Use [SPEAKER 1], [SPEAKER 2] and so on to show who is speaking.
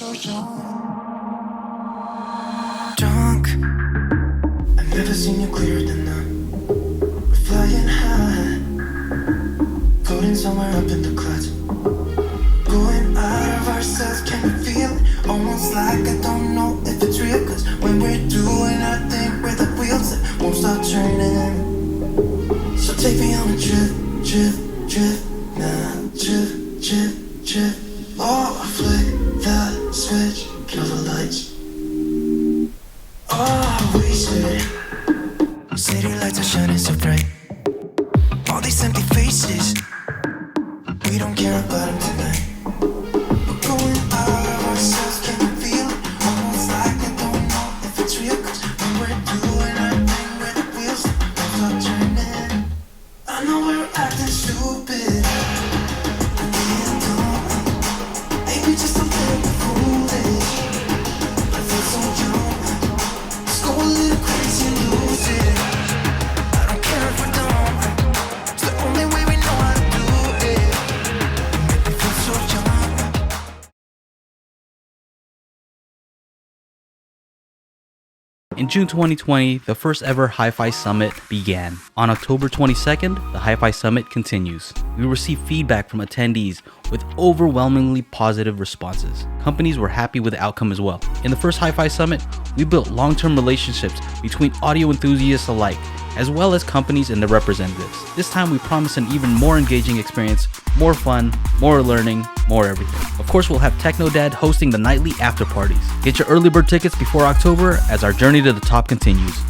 [SPEAKER 1] Drunk, I've never seen you clearer than now. We're flying high, floating somewhere up in the clouds. Going out of ourselves, can you feel it? Almost like I don't know if it's real. Cause when we're doing our thing, we're the wheels that won't stop turning. So take me on a trip, trip, trip. Now trip, trip, trip. Oh, flick the switch, kill the lights. Oh, wasted. City lights are shining so bright. All these empty faces, we don't care about them tonight. We're going out of ourselves, can you feel it? Almost like I don't know if it's real. Cause when we're doing our thing, we're the wheels that won't stop turning. I know we're acting stupid, being dumb, maybe just a little bit foolish. I feel so young, let's go a little crazy and lose it. I don't care if we're dumb, it's the only way we know how to do it. Make me feel so young.
[SPEAKER 2] In June 2020, the first ever Hi-Fi Summit began. On October 22nd, the Hi-Fi Summit continues. We received feedback from attendees with overwhelmingly positive responses. Companies were happy with the outcome as well. In the first Hi-Fi Summit, we built long-term relationships between audio enthusiasts alike, as well as companies and their representatives. This time we promise an even more engaging experience, more fun, more learning, more everything. Of course, we'll have Technodad hosting the nightly after parties. Get your early bird tickets before October as our journey to the top continues.